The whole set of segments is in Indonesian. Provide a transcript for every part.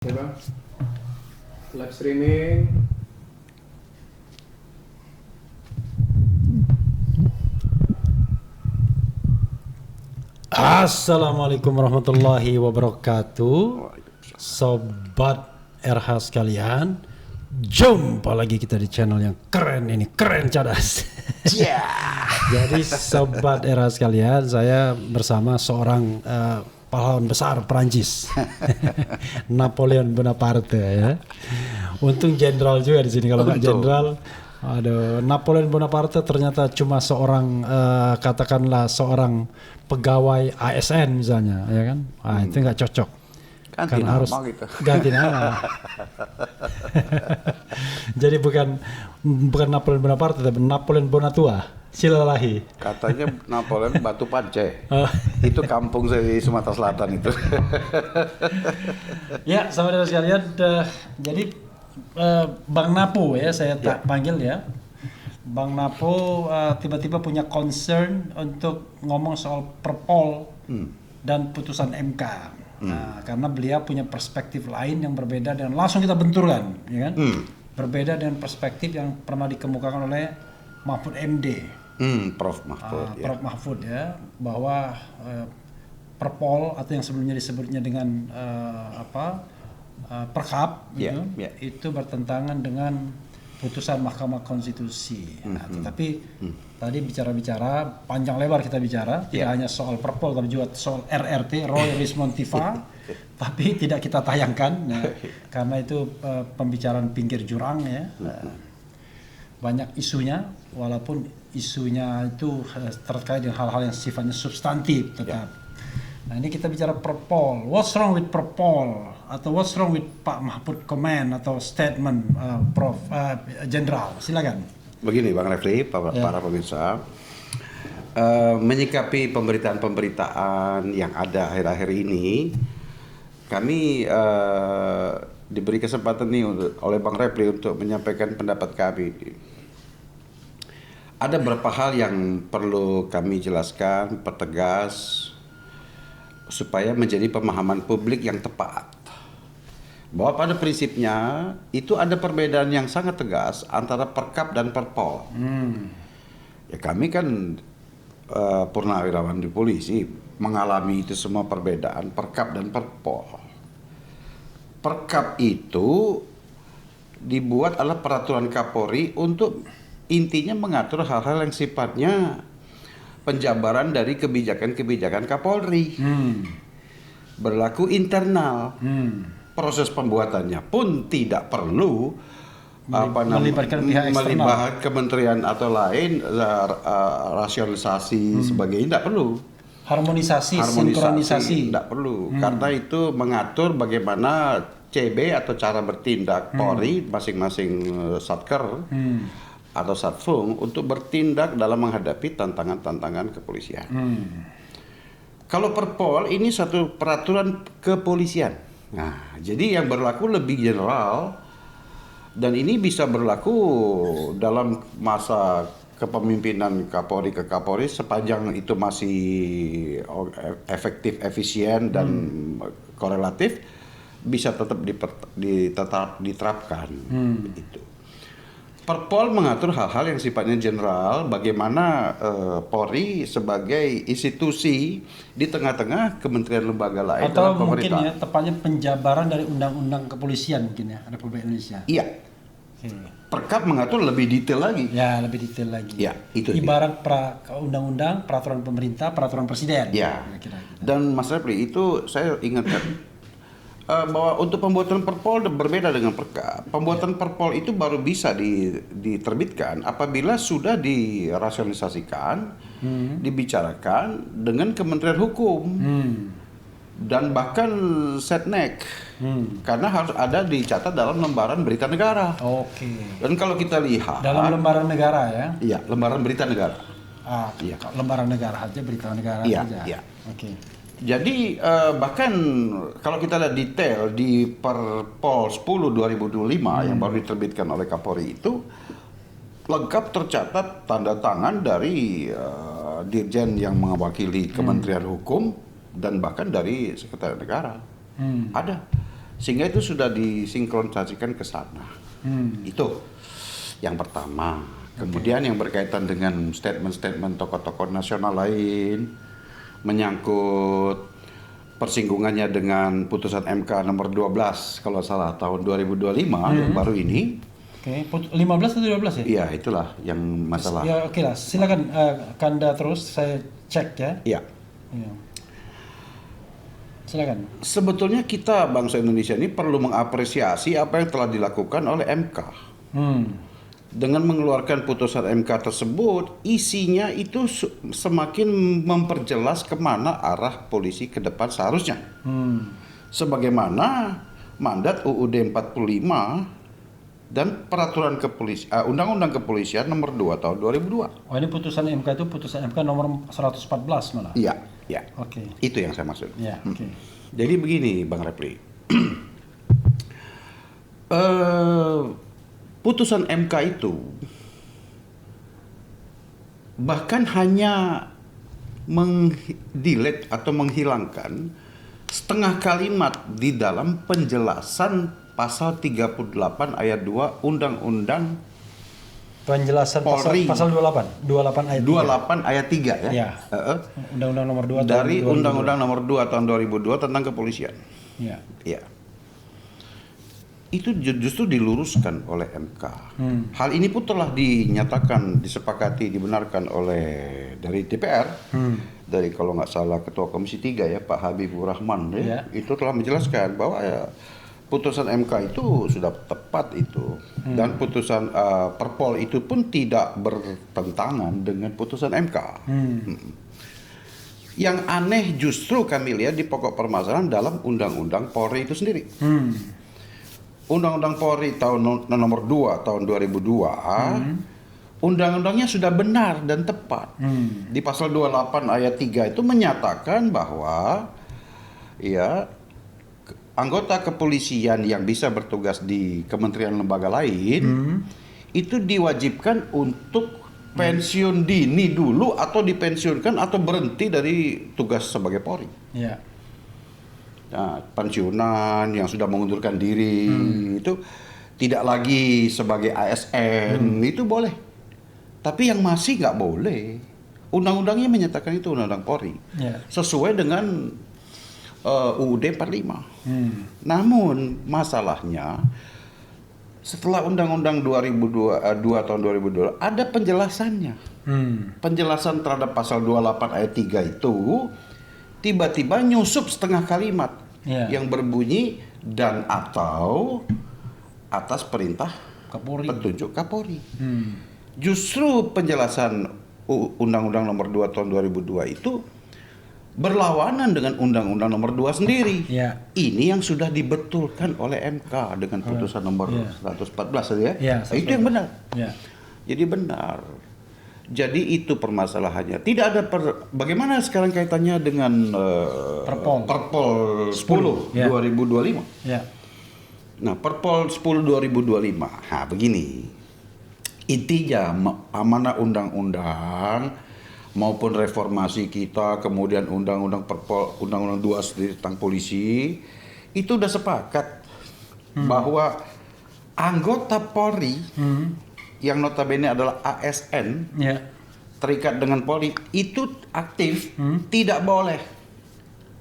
Ya bang, live streaming. Assalamualaikum warahmatullahi wabarakatuh. Sobat RH sekalian, jumpa lagi kita di channel yang keren ini, keren cadas. Jadi sobat RH sekalian, saya bersama seorang pahlawan besar Perancis, Napoleon Bonaparte ya. Untung jenderal juga di sini, kalau nggak jenderal, aduh, Napoleon Bonaparte ternyata cuma seorang katakanlah seorang pegawai ASN misalnya, ya kan? Itu nggak cocok. Ganti Kan nama harus gitu. ganti nama. Jadi bukan Napoleon Bonaparte, tapi Napoleon Bonatua. Silalahi. Katanya Napoleon Batu Pance. Oh. Itu kampung saya di Sumatera Selatan itu. Ya, saudara sekalian, jadi Bang Napo ya saya panggil ya. Bang Napo tiba-tiba punya concern untuk ngomong soal Perpol dan putusan MK. Nah, karena beliau punya perspektif lain yang berbeda dan langsung kita benturkan, ya kan? Berbeda dengan perspektif yang pernah dikemukakan oleh Mahfud MD. Prof Mahfud. Prof Mahfud ya, bahwa Perpol atau yang sebelumnya disebutnya dengan Perkap gitu, itu bertentangan dengan putusan Mahkamah Konstitusi. Nah, tetapi tadi bicara-bicara panjang lebar kita bicara, tidak hanya soal Perpol tapi juga soal RRT, Roy Rismond Tifa, tapi tidak kita tayangkan ya, karena itu pembicaraan pinggir jurang ya. Banyak isunya, walaupun isunya itu terkait dengan hal-hal yang sifatnya substantif tetap. Nah, ini kita bicara Perpol. What's wrong with Perpol? Atau what's wrong with Pak Mahfud comment atau statement Prof Jenderal? Silakan. Begini Bang Refli, para pemirsa, menyikapi pemberitaan-pemberitaan yang ada akhir-akhir ini, kami diberi kesempatan nih oleh Bang Refli untuk menyampaikan pendapat kami. Ada beberapa hal yang perlu kami jelaskan, pertegas, supaya menjadi pemahaman publik yang tepat. Bahwa pada prinsipnya itu ada perbedaan yang sangat tegas antara Perkap dan Perpol. Ya kami kan purnawirawan di polisi mengalami itu semua perbedaan Perkap dan Perpol. Perkap itu dibuat adalah peraturan Kapolri untuk intinya mengatur hal-hal yang sifatnya penjabaran dari kebijakan-kebijakan Kapolri. Berlaku internal. Proses pembuatannya pun tidak perlu melibatkan pihak eksternal, kementerian atau lain, rasionalisasi sebagainya, tidak perlu. Harmonisasi, sinkronisasi tidak perlu, karena itu mengatur bagaimana CB atau cara bertindak Polri masing-masing satker atau satfung untuk bertindak dalam menghadapi tantangan-tantangan kepolisian. Kalau Perpol ini satu peraturan kepolisian. Nah, jadi yang berlaku lebih general dan ini bisa berlaku dalam masa kepemimpinan Kapolri ke Kapolri sepanjang itu masih efektif, efisien dan korelatif, bisa tetap diterapkan. Itu. Perpol mengatur hal-hal yang sifatnya general, bagaimana Polri sebagai institusi di tengah-tengah kementerian lembaga lain atau dalam mungkin pemerintah. ya tepatnya penjabaran dari undang-undang kepolisian mungkin ya Republik Indonesia. Iya. Perkap mengatur lebih detail lagi. Ya, lebih detail lagi. Ya, itu ibarat undang-undang, peraturan pemerintah, peraturan presiden. Ya. Kira-kira. Dan Mas Repli, itu saya ingatkan bahwa untuk pembuatan Perpol berbeda dengan Perkap. Pembuatan Perpol itu baru bisa diterbitkan apabila sudah dirasionalisasikan, dibicarakan dengan Kementerian Hukum dan bahkan Setnek, karena harus ada dicatat dalam lembaran berita negara. Oke. Dan kalau kita lihat dalam lembaran negara ya? Iya, lembaran berita negara. Iya. Lembaran negara aja, berita negara saja. Iya. Oke. Jadi bahkan kalau kita lihat detail di Perpol 10 2025 yang baru diterbitkan oleh Kapolri itu lengkap tercatat tanda tangan dari Dirjen yang mewakili Kementerian Hukum dan bahkan dari Sekretariat Negara. Ada. Sehingga itu sudah disinkronisasikan ke sana. Itu yang pertama. Kemudian yang berkaitan dengan statement-statement tokoh-tokoh nasional lain menyangkut persinggungannya dengan putusan MK nomor 12 kalau salah tahun 2025 yang baru ini. Oke, 15 atau 12 ya? Iya, itulah yang masalah. Ya, oke lah. Silakan Kanda terus saya cek ya. Iya. Iya. Silakan. Sebetulnya kita bangsa Indonesia ini perlu mengapresiasi apa yang telah dilakukan oleh MK. Dengan mengeluarkan putusan MK tersebut, isinya itu semakin memperjelas kemana arah polisi ke depan seharusnya. Sebagaimana mandat UUD 45 dan peraturan Undang-Undang Kepolisian nomor 2 tahun 2002. Oh, ini putusan MK itu putusan MK nomor 114 malah. Iya, iya. Oke. Itu yang saya maksud. Ya, oke. Jadi begini, Bang Repli. Putusan MK itu bahkan hanya mendelete atau menghilangkan setengah kalimat di dalam penjelasan pasal 38 ayat 2 Undang-Undang Penjelasan Polri. pasal 28 ayat 28 ayat 3 ya. Ya. Undang-Undang nomor 2 Dari tahun 2002. Undang-Undang nomor 2 tahun 2002 tentang kepolisian. Ya. Ya. Itu justru diluruskan oleh MK. Hal ini pun telah dinyatakan, disepakati, dibenarkan oleh dari DPR, dari kalau nggak salah Ketua Komisi 3 ya Pak Habibur Rahman ya, itu telah menjelaskan bahwa ya, putusan MK itu sudah tepat itu, dan putusan Perpol itu pun tidak bertentangan dengan putusan MK. Yang aneh justru kami lihat di pokok permasalahan dalam Undang-Undang Polri itu sendiri. Undang-Undang Polri tahun nomor 2 tahun 2002, undang-undangnya sudah benar dan tepat. Di pasal 28 ayat 3 itu menyatakan bahwa ya anggota kepolisian yang bisa bertugas di kementerian lembaga lain itu diwajibkan untuk pensiun dini dulu atau dipensiunkan atau berhenti dari tugas sebagai Polri. Ya. Nah, pensiunan yang sudah mengundurkan diri itu tidak lagi sebagai ASN itu boleh, tapi yang masih nggak boleh. Undang-undangnya menyatakan itu Undang-Undang Polri sesuai dengan UUD 45. Namun masalahnya setelah Undang-Undang 2002 tahun 2002 ada penjelasannya. Penjelasan terhadap pasal 28 ayat 3 itu tiba-tiba nyusup setengah kalimat yang berbunyi dan atau atas perintah Kapolri. petunjuk Kapolri. Justru penjelasan Undang-Undang nomor 2 tahun 2002 itu berlawanan dengan Undang-Undang nomor 2 sendiri. Ini yang sudah dibetulkan oleh MK dengan putusan nomor 114 tadi ya. Itu yang benar. Jadi benar. Jadi itu permasalahannya. Tidak ada bagaimana sekarang kaitannya dengan Perpol 10 2025. Nah, Perpol 10 2025. Nah, begini. Intinya amanah undang-undang maupun reformasi kita, kemudian undang-undang Perpol, undang-undang 2 sendiri tentang polisi, itu udah sepakat bahwa anggota Polri yang notabene adalah ASN terikat dengan Polri itu aktif tidak boleh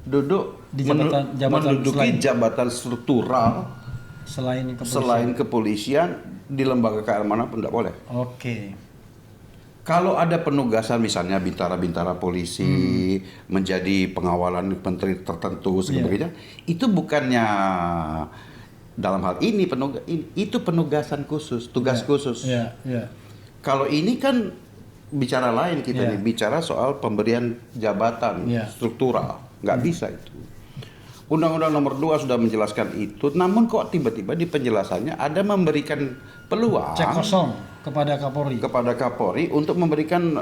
duduk di menduduki jabatan struktural selain kepolisian di lembaga keamanan manapun tidak boleh. Kalau ada penugasan misalnya bintara-bintara polisi menjadi pengawalan menteri tertentu sebagainya, itu bukannya dalam hal ini itu penugasan khusus, tugas khusus. Kalau ini kan bicara lain kita nih, bicara soal pemberian jabatan struktural, nggak bisa itu. Undang-Undang nomor 2 sudah menjelaskan itu, namun kok tiba-tiba di penjelasannya ada memberikan peluang cek kosong kepada Kapolri untuk memberikan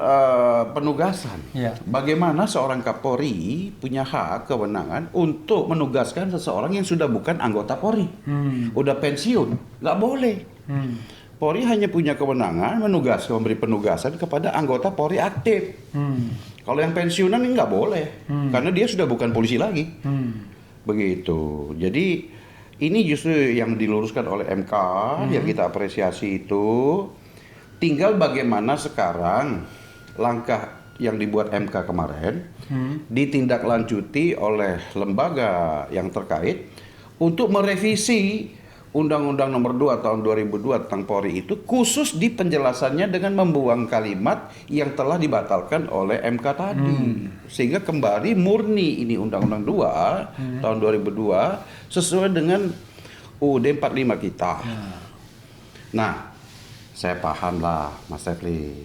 penugasan. Bagaimana seorang Kapolri punya hak kewenangan untuk menugaskan seseorang yang sudah bukan anggota Polri, udah pensiun, nggak boleh. Polri hanya punya kewenangan memberi penugasan kepada anggota Polri aktif. Kalau yang pensiunan ini nggak boleh, karena dia sudah bukan polisi lagi. Begitu. Jadi Ini justru yang diluruskan oleh MK, yang kita apresiasi itu. Tinggal bagaimana sekarang langkah yang dibuat MK kemarin ditindaklanjuti oleh lembaga yang terkait untuk merevisi Undang-Undang Nomor 2 Tahun 2002 tentang Polri itu, khusus di penjelasannya dengan membuang kalimat yang telah dibatalkan oleh MK tadi. Sehingga kembali murni ini Undang-Undang 2 Tahun 2002 sesuai dengan UUD 45 kita. Nah, saya paham lah Mas Refli.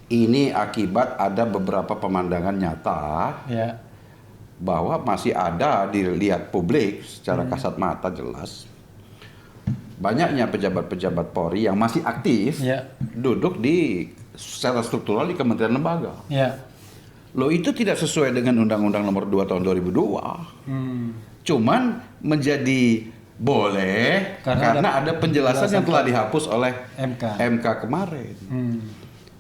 Ini akibat ada beberapa pemandangan nyata bahwa masih ada dilihat publik secara kasat mata jelas. Banyaknya pejabat-pejabat Polri yang masih aktif duduk secara struktural di kementerian lembaga. Loh, itu tidak sesuai dengan Undang-Undang Nomor 2 Tahun 2002. Cuman menjadi boleh karena ada penjelasan yang telah dihapus oleh MK kemarin.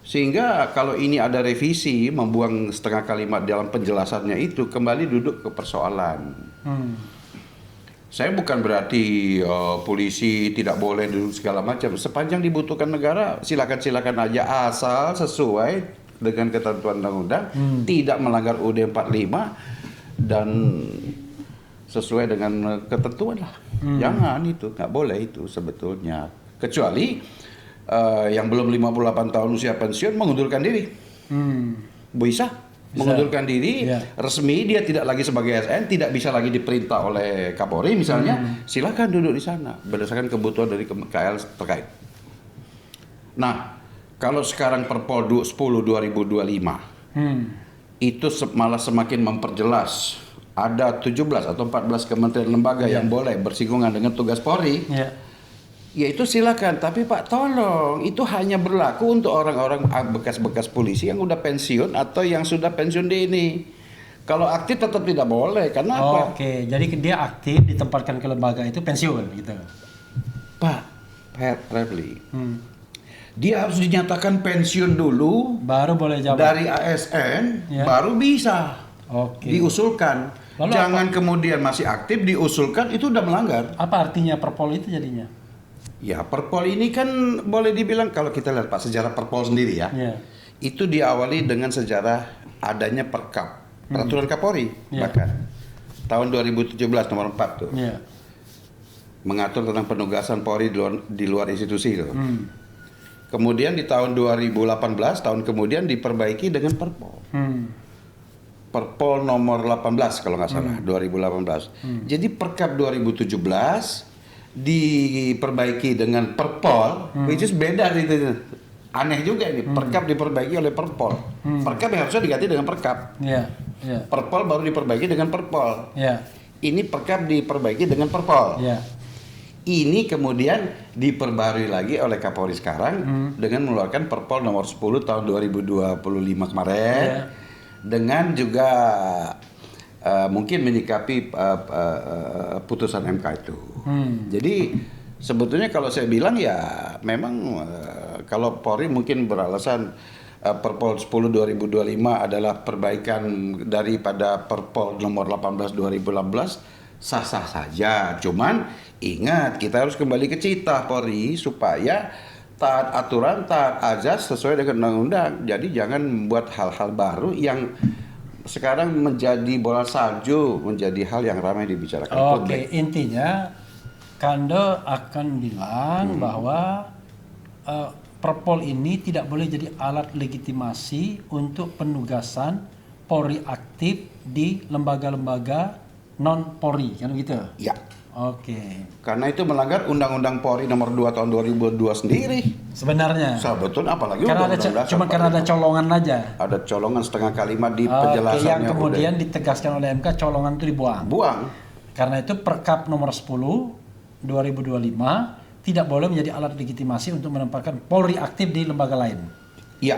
Sehingga kalau ini ada revisi, membuang setengah kalimat dalam penjelasannya itu, kembali duduk ke persoalan. Saya bukan berarti polisi tidak boleh duduk segala macam. Sepanjang dibutuhkan negara, silakan aja, asal sesuai dengan ketentuan undang-undang, tidak melanggar UUD 45 dan sesuai dengan ketentuan lah. Jangan itu, nggak boleh itu sebetulnya. Kecuali yang belum 58 tahun usia pensiun mengundurkan diri. Bisa mengundurkan diri, resmi, dia tidak lagi sebagai ASN, tidak bisa lagi diperintah oleh Kapolri misalnya, silakan duduk di sana berdasarkan kebutuhan dari KL terkait. Nah, kalau sekarang Perpol 10/2025 itu malah semakin memperjelas, ada 17 atau 14 kementerian lembaga yang boleh bersinggungan dengan tugas Polri. Ya itu silakan, tapi Pak tolong itu hanya berlaku untuk orang-orang bekas-bekas polisi yang udah pensiun atau yang sudah pensiun dini. Kalau aktif tetap tidak boleh, karena apa? Oke, jadi dia aktif ditempatkan ke lembaga itu pensiun gitu. Pak Refli, dia harus dinyatakan pensiun dulu, baru boleh jabat. dari ASN, baru bisa diusulkan. Lalu jangan kemudian masih aktif diusulkan, itu udah melanggar. Apa artinya Perpol itu jadinya? Ya, Perpol ini kan boleh dibilang, kalau kita lihat Pak sejarah Perpol sendiri ya, itu diawali dengan sejarah adanya Perkap, Peraturan Kapolri, bahkan tahun 2017 nomor 4 tuh, mengatur tentang penugasan Polri di luar institusi itu. Kemudian di tahun 2018, tahun kemudian diperbaiki dengan Perpol. Perpol nomor 18 kalau nggak salah, 2018. Jadi Perkap 2017 diperbaiki dengan Perpol, which is beda itu. Aneh juga ini, Perkap diperbaiki oleh Perpol. Perkap yang harusnya diganti dengan Perkap. Perpol baru diperbaiki dengan Perpol. Ini Perkap diperbaiki dengan Perpol. Ini kemudian diperbarui lagi oleh Kapolri sekarang dengan mengeluarkan Perpol nomor 10 tahun 2025 kemarin. Dengan juga mungkin menyikapi putusan MK itu. Jadi sebetulnya kalau saya bilang ya memang kalau Polri mungkin beralasan Perpol 10 2025 adalah perbaikan daripada Perpol nomor 18 2018, sah-sah saja. Cuman ingat, kita harus kembali ke cita Polri supaya taat aturan, taat azas sesuai dengan undang-undang. Jadi jangan membuat hal-hal baru yang sekarang menjadi bola salju, menjadi hal yang ramai dibicarakan publik. Intinya Kando akan bilang bahwa Perpol ini tidak boleh jadi alat legitimasi untuk penugasan Polri aktif di lembaga-lembaga non Polri, kan begitu? Ya. Karena itu melanggar Undang-Undang Polri nomor 2 tahun 2002 sendiri. Sebenarnya. Sebetulnya apalagi cuma karena ada colongan aja. Ada colongan setengah kalimat di penjelasannya. Yang kemudian ditegaskan oleh MK, colongan itu dibuang. Karena itu Perkap nomor 10 2025 tidak boleh menjadi alat legitimasi untuk menempatkan Polri aktif di lembaga lain. Iya.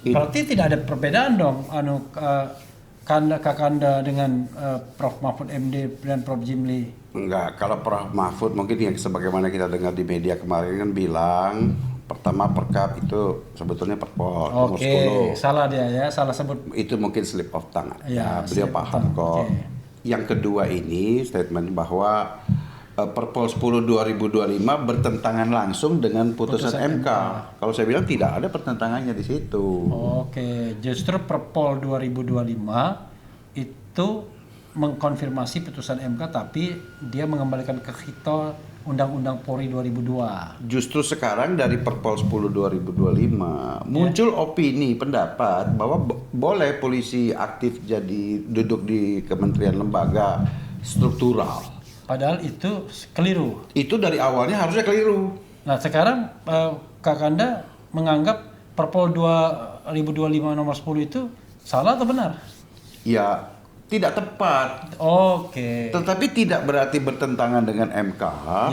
Berarti tidak ada perbedaan dong Kakanda dengan Prof Mahfud MD dan Prof Jimli. Enggak, kalau Prof Mahfud mungkin yang sebagaimana kita dengar di media kemarin kan bilang pertama Perkap itu sebetulnya Perpol nomor 10. Salah dia ya, salah sebut. Itu mungkin slip of tongue. Beliau paham kok. yang kedua ini statement bahwa Perpol 10 2025 bertentangan langsung dengan putusan MK. Kalau saya bilang tidak ada pertentangannya di situ. Oke, justru Perpol 2025 itu mengkonfirmasi putusan MK, tapi dia mengembalikan ke kita Undang-Undang Polri 2002. Justru sekarang dari Perpol 10 2025 muncul opini pendapat bahwa boleh polisi aktif jadi duduk di kementerian lembaga struktural. Padahal itu keliru. Itu dari awalnya harusnya keliru. Nah sekarang Kak Kanda menganggap Perpol 2025 nomor 10 itu salah atau benar? Ya, tidak tepat. Oke. Tetapi tidak berarti bertentangan dengan MK,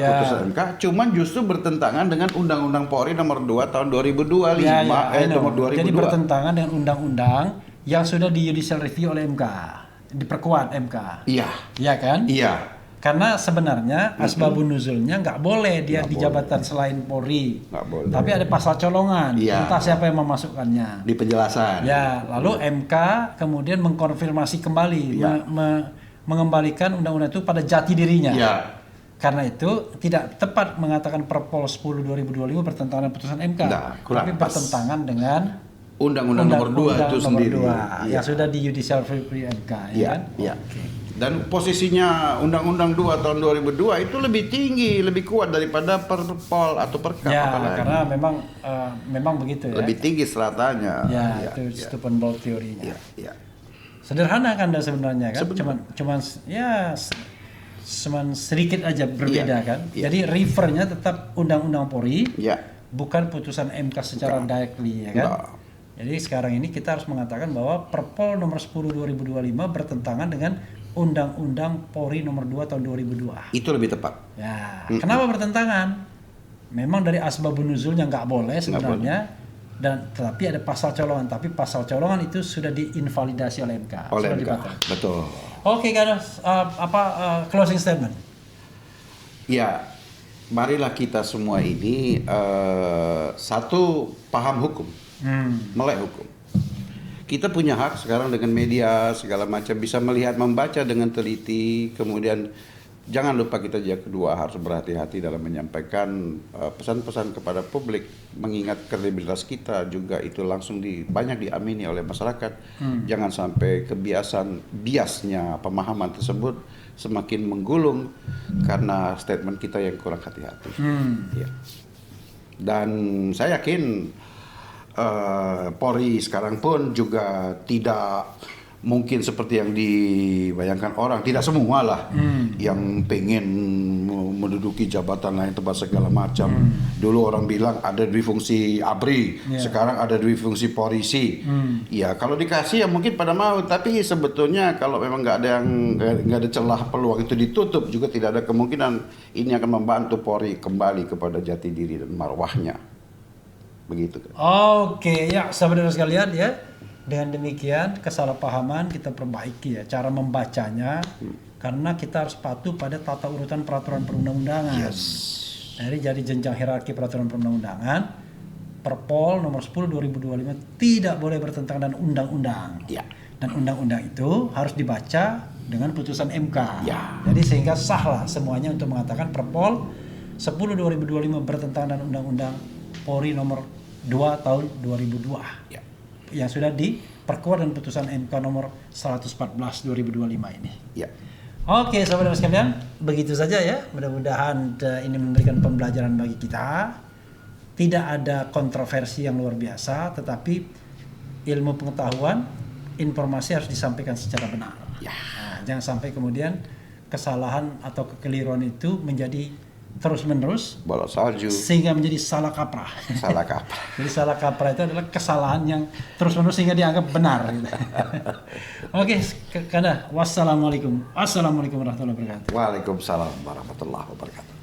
Ya. putusan MK, cuman justru bertentangan dengan Undang-Undang Polri nomor 2 tahun 2025, I know. nomor 2002. Jadi bertentangan dengan undang-undang yang sudah di judicial review oleh MK, diperkuat MK. Iya. Iya kan? Iya. Karena sebenarnya asbabun nuzulnya nggak boleh dia Nggak di boleh. jabatan selain Polri. Nggak boleh. Tapi ada pasal colongan, Iya. entah siapa yang memasukkannya. Di penjelasan. Ya, lalu MK kemudian mengkonfirmasi kembali, Iya. mengembalikan undang-undang itu pada jati dirinya. Iya. Karena itu tidak tepat mengatakan Perpol 10 2025 bertentangan dengan putusan MK, Nggak, kurang tapi pas. bertentangan dengan Undang-Undang nomor 2 Undang-Undang itu nomor sendiri. 2, yang sudah di judicial review MK, ya Iya, kan? iya. Oke. Dan posisinya Undang-Undang 2 tahun 2002 itu lebih tinggi, lebih kuat daripada Perpol atau Perkap. Ya, apalagi. karena memang begitu ya. Lebih tinggi stratanya. Ya, Iya, itu iya, Stephen Ball teorinya. iya, iya. Sederhana kan sebenarnya kan, cuman ya cuman sedikit aja berbeda Iya, kan. iya. Jadi refernya tetap Undang-Undang Polri, Iya. bukan putusan MK secara directly ya kan. Enggak. Jadi sekarang ini kita harus mengatakan bahwa Perpol nomor 10 2025 bertentangan dengan Undang-Undang Polri nomor 2 tahun 2002. Itu lebih tepat. Ya, kenapa bertentangan? Memang dari asbabun nuzulnya nggak boleh sebenarnya, dan tetapi ada pasal colongan, tapi pasal colongan itu sudah diinvalidasi oleh MK, Oleh sudah MK. dibatalkan. Betul. Oke, kan closing statement. Ya, marilah kita semua ini satu paham hukum, melek hukum. Kita punya hak sekarang dengan media segala macam bisa melihat, membaca dengan teliti. Kemudian jangan lupa kita juga kedua harus berhati-hati dalam menyampaikan pesan-pesan kepada publik, mengingat kredibilitas kita juga itu langsung banyak diamini oleh masyarakat. Jangan sampai kebiasaan biasnya pemahaman tersebut semakin menggulung karena statement kita yang kurang hati-hati. Ya. Dan saya yakin Polri sekarang pun juga tidak mungkin seperti yang dibayangkan orang, tidak semua lah yang pengen menduduki jabatan lain tempat segala macam. Dulu orang bilang ada dwi-fungsi ABRI, sekarang ada dwi-fungsi polisi. Ya kalau dikasih ya mungkin pada mau, tapi sebetulnya kalau memang nggak ada celah peluang itu ditutup, juga tidak ada kemungkinan ini akan membantu Polri kembali kepada jati diri dan marwahnya. Begitu kan. Oke, ya saudara sekalian ya. Dengan demikian kesalahpahaman kita perbaiki ya cara membacanya, karena kita harus patuh pada tata urutan peraturan perundang-undangan. Jadi jenjang hierarki peraturan perundang-undangan, Perpol nomor 10 2025 tidak boleh bertentangan dengan undang-undang. Ya. Dan undang-undang itu harus dibaca dengan putusan MK. Ya. Jadi sehingga sahlah semuanya untuk mengatakan Perpol 10 2025 bertentangan dengan undang-undang Polri nomor 2 tahun 2002. Ya. Yang sudah diperkuat dengan putusan MK nomor 114 2025 ini. Ya. Oke, saudara sekalian, begitu saja ya. Mudah-mudahan ini memberikan pembelajaran bagi kita. Tidak ada kontroversi yang luar biasa, tetapi ilmu pengetahuan, informasi harus disampaikan secara benar. Ya. Nah, jangan sampai kemudian kesalahan atau kekeliruan itu menjadi terus-menerus Bola salju, sehingga menjadi salah kaprah. salah kaprah. Jadi salah kaprah itu adalah kesalahan yang terus-menerus sehingga dianggap benar. Gitu. Oke, Kanda, wassalamualaikum warahmatullahi wabarakatuh. Waalaikumsalam warahmatullahi wabarakatuh.